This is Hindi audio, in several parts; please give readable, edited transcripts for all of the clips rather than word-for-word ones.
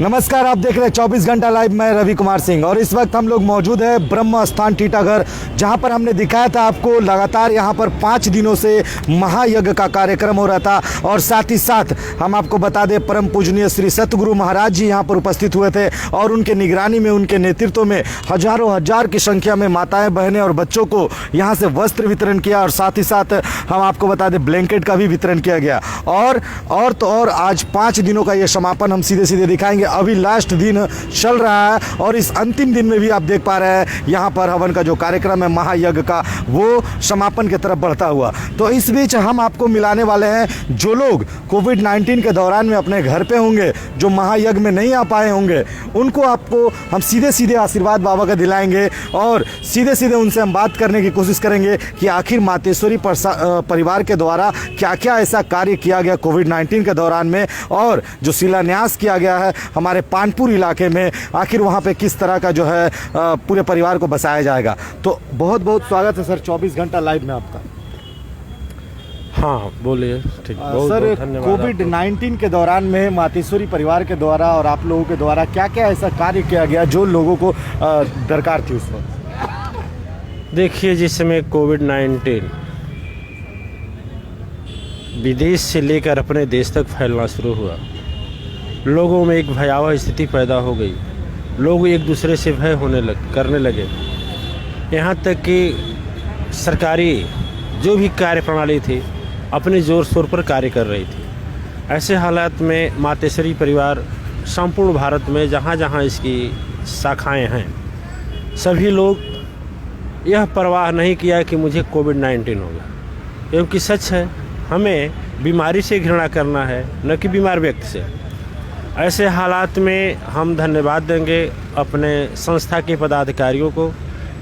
नमस्कार, आप देख रहे हैं 24 घंटा लाइव। मैं रवि कुमार सिंह और इस वक्त हम लोग मौजूद है ब्रह्म स्थान टीटागढ़, जहां पर हमने दिखाया था आपको लगातार यहां पर 5 दिनों से महायज्ञ का कार्यक्रम हो रहा था। और साथ ही साथ हम आपको बता दें, परम पूजनीय श्री सतगुरु महाराज जी यहां पर उपस्थित हुए थे और उनके निगरानी में, उनके नेतृत्व में हजारों हजार की संख्या में माताएं, बहनें और बच्चों को यहाँ से वस्त्र वितरण किया। और साथ ही साथ हम आपको बता दें, ब्लैंकेट का भी वितरण किया गया। और आज 5 दिनों का ये समापन हम सीधे सीधे दिखाएंगे। अभी लास्ट दिन चल रहा है और इस अंतिम दिन में भी आप देख पा रहे हैं यहाँ पर हवन का जो कार्यक्रम है महायज्ञ का, वो समापन की तरफ बढ़ता हुआ। तो इस बीच हम आपको मिलाने वाले हैं जो लोग कोविड-19 के दौरान में अपने घर पे होंगे, जो महायज्ञ में नहीं आ पाए होंगे, उनको आपको हम सीधे सीधे आशीर्वाद बाबा का दिलाएंगे और सीधे सीधे उनसे हम बात करने की कोशिश करेंगे कि आखिर मातेश्वरी परिवार के द्वारा क्या क्या ऐसा कार्य किया गया कोविड-19 के दौरान में, और जो शिलान्यास किया गया है हमारे पानपुर इलाके में, आखिर वहाँ पे किस तरह का जो है पूरे परिवार को बसाया जाएगा। तो बहुत बहुत स्वागत है सर 24 घंटा लाइव में आपका। हाँ बोलिए। ठीक, सर, कोविड-19 के दौरान में मातेश्वरी परिवार के द्वारा और आप लोगों के द्वारा क्या क्या ऐसा कार्य किया गया जो लोगों को दरकार थी उस वक्त? देखिए, जिस समय कोविड-19 विदेश से लेकर अपने देश तक फैलना शुरू हुआ, लोगों में एक भयावह स्थिति पैदा हो गई। लोग एक दूसरे से भय करने लगे। यहाँ तक कि सरकारी जो भी कार्य प्रणाली थी अपने ज़ोर शोर पर कार्य कर रही थी। ऐसे हालात में मातेश्वरी परिवार संपूर्ण भारत में जहाँ जहाँ इसकी शाखाएं हैं, सभी लोग यह परवाह नहीं किया कि मुझे कोविड-19 होगा, क्योंकि सच है हमें बीमारी से घृणा करना है, न कि बीमार व्यक्ति से। ऐसे हालात में हम धन्यवाद देंगे अपने संस्था के पदाधिकारियों को,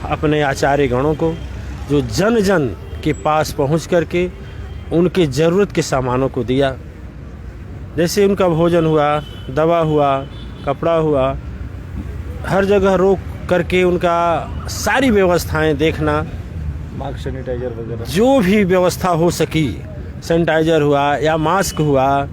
अपने आचार्य गणों को, जो जन जन के पास पहुंच करके उनके ज़रूरत के सामानों को दिया। जैसे उनका भोजन हुआ, दवा हुआ, कपड़ा हुआ, हर जगह रोक करके उनका सारी व्यवस्थाएं देखना, मास्क, सैनिटाइजर वगैरह जो भी व्यवस्था हो सकी, सैनिटाइजर हुआ या मास्क हुआ,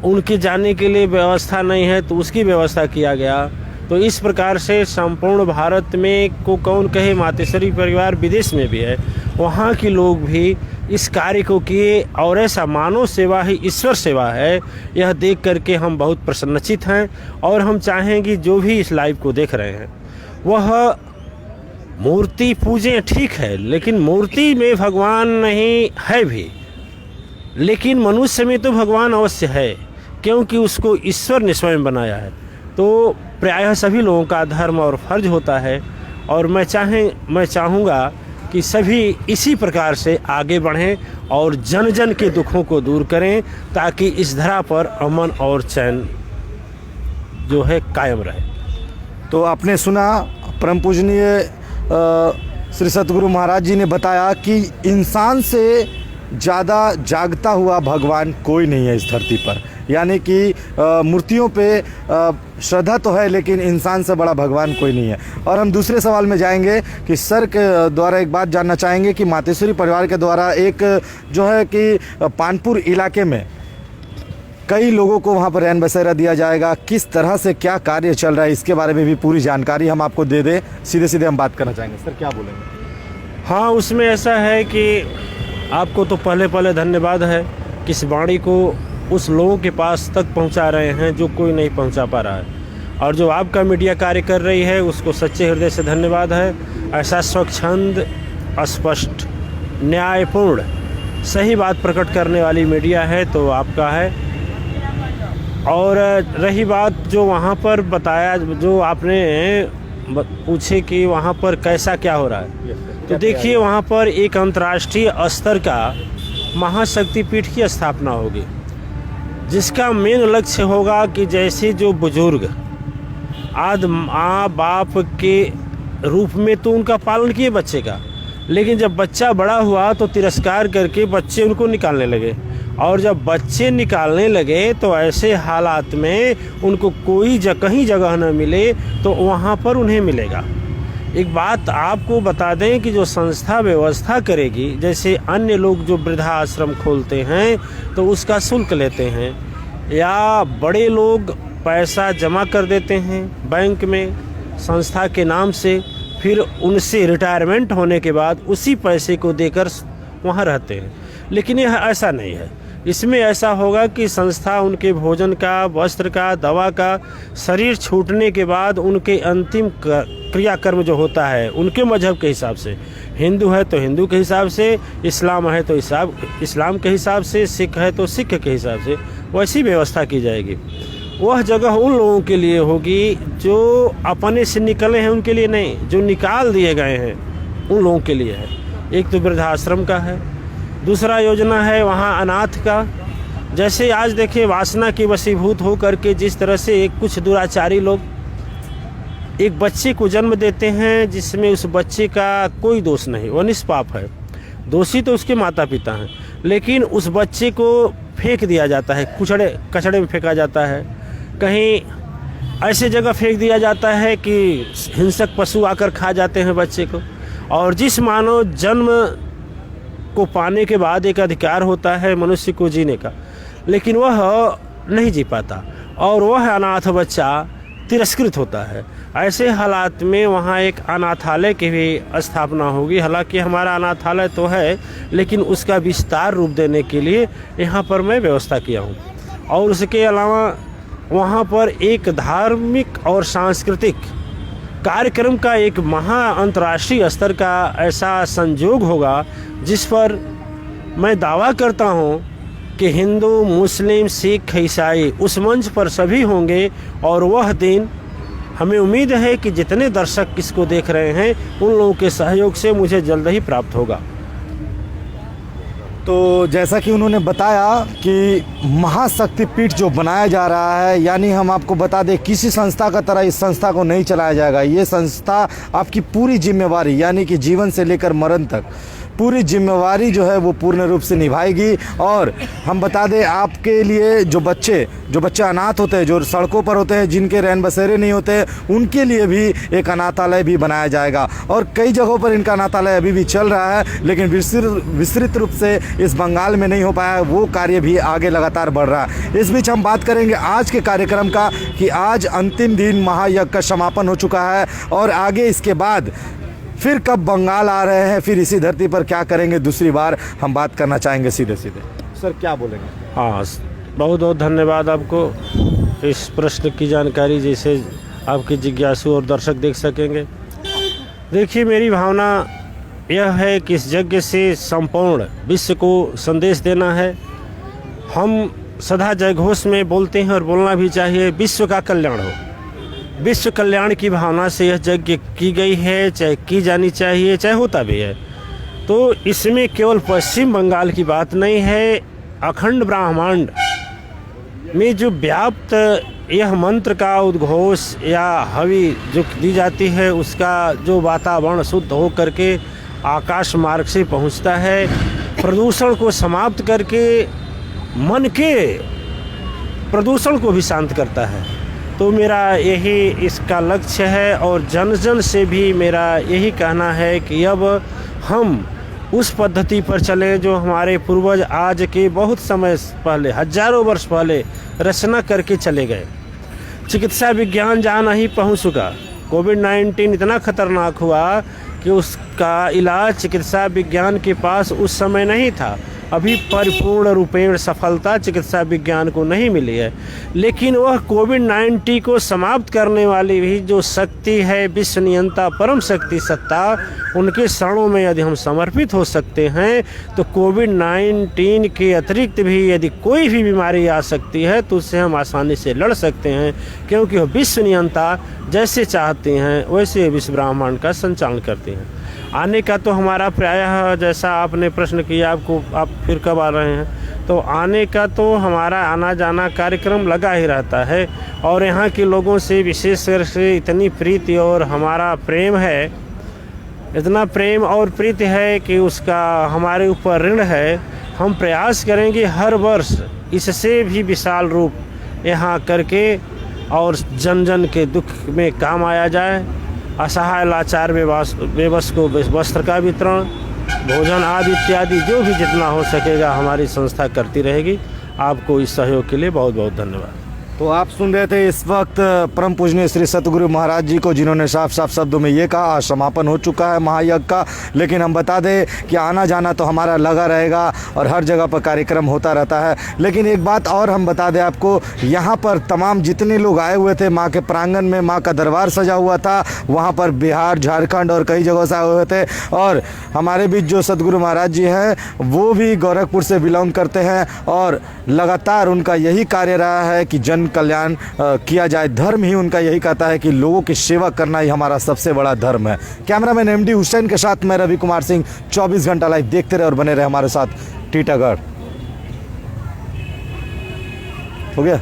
उनके जाने के लिए व्यवस्था नहीं है तो उसकी व्यवस्था किया गया। तो इस प्रकार से संपूर्ण भारत में को कौन कहे, मातेश्वरी परिवार विदेश में भी है, वहाँ के लोग भी इस कार्य को किए। और ऐसा मानव सेवा ही ईश्वर सेवा है, यह देख करके हम बहुत प्रसन्नचित हैं। और हम चाहेंगे जो भी इस लाइव को देख रहे हैं वह मूर्ति पूजें, ठीक है, लेकिन मूर्ति में भगवान नहीं है भी, लेकिन मनुष्य में तो भगवान अवश्य है, क्योंकि उसको ईश्वर ने स्वयं बनाया है। तो प्रायः सभी लोगों का धर्म और फर्ज होता है। और मैं चाहूँगा कि सभी इसी प्रकार से आगे बढ़ें और जन जन के दुखों को दूर करें, ताकि इस धरा पर अमन और चैन जो है कायम रहे। तो आपने सुना, परम पूजनीय श्री सतगुरु महाराज जी ने बताया कि इंसान से ज़्यादा जागता हुआ भगवान कोई नहीं है इस धरती पर। यानी कि मूर्तियों पे श्रद्धा तो है, लेकिन इंसान से बड़ा भगवान कोई नहीं है। और हम दूसरे सवाल में जाएंगे कि सर के द्वारा एक बात जानना चाहेंगे कि मातेश्वरी परिवार के द्वारा एक जो है कि पानपुर इलाके में कई लोगों को वहाँ पर रैन बसेरा दिया जाएगा, किस तरह से क्या कार्य चल रहा है, इसके बारे में भी पूरी जानकारी हम आपको दे दें। सीधे सीधे हम बात करना चाहेंगे। सर, क्या बोलेंगे? हाँ, उसमें ऐसा है कि आपको तो पहले धन्यवाद है कि इस वाणी को उस लोगों के पास तक पहुंचा रहे हैं जो कोई नहीं पहुंचा पा रहा है। और जो आपका मीडिया कार्य कर रही है उसको सच्चे हृदय से धन्यवाद है। ऐसा स्वच्छंद, स्पष्ट, न्यायपूर्ण, सही बात प्रकट करने वाली मीडिया है तो आपका है। और रही बात जो वहाँ पर बताया, जो आपने पूछे कि वहाँ पर कैसा क्या हो रहा है, तो देखिए वहाँ पर एक अंतर्राष्ट्रीय स्तर का महाशक्तिपीठ की स्थापना होगी, जिसका मेन लक्ष्य होगा कि जैसे जो बुजुर्ग आज माँ बाप के रूप में तो उनका पालन किए बच्चे का, लेकिन जब बच्चा बड़ा हुआ तो तिरस्कार करके बच्चे उनको निकालने लगे। और जब बच्चे निकालने लगे तो ऐसे हालात में उनको कोई कहीं जगह न मिले तो वहाँ पर उन्हें मिलेगा। एक बात आपको बता दें कि जो संस्था व्यवस्था करेगी, जैसे अन्य लोग जो वृद्धाश्रम खोलते हैं तो उसका शुल्क लेते हैं, या बड़े लोग पैसा जमा कर देते हैं बैंक में संस्था के नाम से, फिर उनसे रिटायरमेंट होने के बाद उसी पैसे को देकर वहाँ रहते हैं। लेकिन यह ऐसा नहीं है। इसमें ऐसा होगा कि संस्था उनके भोजन का, वस्त्र का, दवा का, शरीर छूटने के बाद उनके अंतिम क्रियाकर्म जो होता है उनके मजहब के हिसाब से, हिंदू है तो हिंदू के हिसाब से, इस्लाम है तो इस्लाम के हिसाब से, सिख है तो सिख के हिसाब से, वैसी व्यवस्था की जाएगी। वह जगह उन लोगों के लिए होगी जो अपने से निकले हैं, उनके लिए नहीं, जो निकाल दिए गए हैं उन लोगों के लिए है। एक तो वृद्धाश्रम का है, दूसरा योजना है वहाँ अनाथ का। जैसे आज देखिए वासना की वशीभूत हो करके जिस तरह से कुछ दुराचारी लोग एक बच्चे को जन्म देते हैं जिसमें उस बच्चे का कोई दोष नहीं, वह निष्पाप है, दोषी तो उसके माता पिता हैं, लेकिन उस बच्चे को फेंक दिया जाता है, कचड़े में फेंका जाता है, कहीं ऐसे जगह फेंक दिया जाता है कि हिंसक पशु आकर खा जाते हैं बच्चे को। और जिस मानव जन्म को पाने के बाद एक अधिकार होता है मनुष्य को जीने का, लेकिन वह नहीं जी पाता और वह अनाथ बच्चा तिरस्कृत होता है। ऐसे हालात में वहाँ एक अनाथालय की भी स्थापना होगी। हालांकि हमारा अनाथालय तो है, लेकिन उसका विस्तार रूप देने के लिए यहाँ पर मैं व्यवस्था किया हूँ। और उसके अलावा वहाँ पर एक धार्मिक और सांस्कृतिक कार्यक्रम का एक अंतर्राष्ट्रीय स्तर का ऐसा संयोग होगा जिस पर मैं दावा करता हूँ कि हिंदू, मुस्लिम, सिख, ईसाई उस मंच पर सभी होंगे। और वह दिन हमें उम्मीद है कि जितने दर्शक इसको देख रहे हैं उन लोगों के सहयोग से मुझे जल्द ही प्राप्त होगा। तो जैसा कि उन्होंने बताया कि महाशक्तिपीठ जो बनाया जा रहा है, यानी हम आपको बता दें किसी संस्था का तरह इस संस्था को नहीं चलाया जाएगा। ये संस्था आपकी पूरी जिम्मेवारी, यानी कि जीवन से लेकर मरण तक पूरी जिम्मेवारी जो है वो पूर्ण रूप से निभाएगी। और हम बता दें आपके लिए जो बच्चे अनाथ होते हैं, जो सड़कों पर होते हैं, जिनके रैन बसेरे नहीं होते हैं, उनके लिए भी एक अनाथालय भी बनाया जाएगा। और कई जगहों पर इनका अनाथालय अभी भी चल रहा है, लेकिन विस्तृत रूप से इस बंगाल में नहीं हो पाया है। वो कार्य भी आगे लगातार बढ़ रहा है। इस बीच हम बात करेंगे आज के कार्यक्रम का कि आज अंतिम दिन महायज्ञ का समापन हो चुका है और आगे इसके बाद फिर कब बंगाल आ रहे हैं, फिर इसी धरती पर क्या करेंगे, दूसरी बार हम बात करना चाहेंगे सीधे। सर क्या बोलेंगे? हाँ, बहुत बहुत धन्यवाद आपको इस प्रश्न की जानकारी जैसे आपके जिज्ञासु और दर्शक देख सकेंगे। देखिए, मेरी भावना यह है कि इस यज्ञ से संपूर्ण विश्व को संदेश देना है। हम सदा जयघोष में बोलते हैं और बोलना भी चाहिए, विश्व का कल्याण हो। विश्व कल्याण की भावना से यह यज्ञ की गई है, चाहे की जानी चाहिए, चाहे होता भी है। तो इसमें केवल पश्चिम बंगाल की बात नहीं है, अखंड ब्रह्मांड में जो व्याप्त यह मंत्र का उद्घोष या हवि जो दी जाती है, उसका जो वातावरण शुद्ध हो करके आकाश मार्ग से पहुंचता है, प्रदूषण को समाप्त करके मन के प्रदूषण को भी शांत करता है। तो मेरा यही इसका लक्ष्य है और जन जन से भी मेरा यही कहना है कि अब हम उस पद्धति पर चलें जो हमारे पूर्वज आज के बहुत समय पहले, हजारों वर्ष पहले रचना करके चले गए। चिकित्सा विज्ञान जहाँ नहीं पहुँच चुका, कोविड-19 इतना खतरनाक हुआ कि उसका इलाज चिकित्सा विज्ञान के पास उस समय नहीं था। अभी परिपूर्ण रूपेण सफलता चिकित्सा विज्ञान को नहीं मिली है, लेकिन वह कोविड-19 को समाप्त करने वाली भी जो शक्ति है, विश्व नियंता परम शक्ति सत्ता, उनके शरणों में यदि हम समर्पित हो सकते हैं तो कोविड-19 के अतिरिक्त भी यदि कोई भी बीमारी आ सकती है तो उससे हम आसानी से लड़ सकते हैं, क्योंकि वह विश्व नियंता जैसे चाहते हैं वैसे विश्व ब्रह्मांड का संचालन करते हैं। आने का तो हमारा प्रायः, जैसा आपने प्रश्न किया आप फिर कब आ रहे हैं, तो आने का तो हमारा आना जाना कार्यक्रम लगा ही रहता है। और यहाँ के लोगों से विशेषकर से इतनी प्रीति और हमारा प्रेम है, इतना प्रेम और प्रीति है कि उसका हमारे ऊपर ऋण है। हम प्रयास करेंगे हर वर्ष इससे भी विशाल रूप यहाँ करके और जन जन के दुख में काम आया जाए। असहाय लाचार बेबस को वस्त्र का वितरण, भोजन आदि इत्यादि जो भी जितना हो सकेगा हमारी संस्था करती रहेगी। आपको इस सहयोग के लिए बहुत बहुत धन्यवाद। तो आप सुन रहे थे इस वक्त परम पूजनीय श्री सतगुरु महाराज जी को, जिन्होंने साफ साफ शब्दों में ये कहा आज समापन हो चुका है महायज्ञ का। लेकिन हम बता दें कि आना जाना तो हमारा लगा रहेगा और हर जगह पर कार्यक्रम होता रहता है। लेकिन एक बात और हम बता दें आपको, यहाँ पर तमाम जितने लोग आए हुए थे, माँ के प्रांगण में माँ का दरबार सजा हुआ था, वहाँ पर बिहार, झारखंड और कई जगहों से आए हुए थे। और हमारे बीच जो सतगुरु महाराज जी हैं वो भी गोरखपुर से बिलोंग करते हैं और लगातार उनका यही कार्य रहा है कि जन कल्याण किया जाए। धर्म ही उनका यही कहता है कि लोगों की सेवा करना ही हमारा सबसे बड़ा धर्म है। कैमरामैन एमडी हुसैन के साथ मैं रवि कुमार सिंह। 24 घंटा लाइव देखते रहे और बने रहे हमारे साथ। टीटागढ़ हो गया।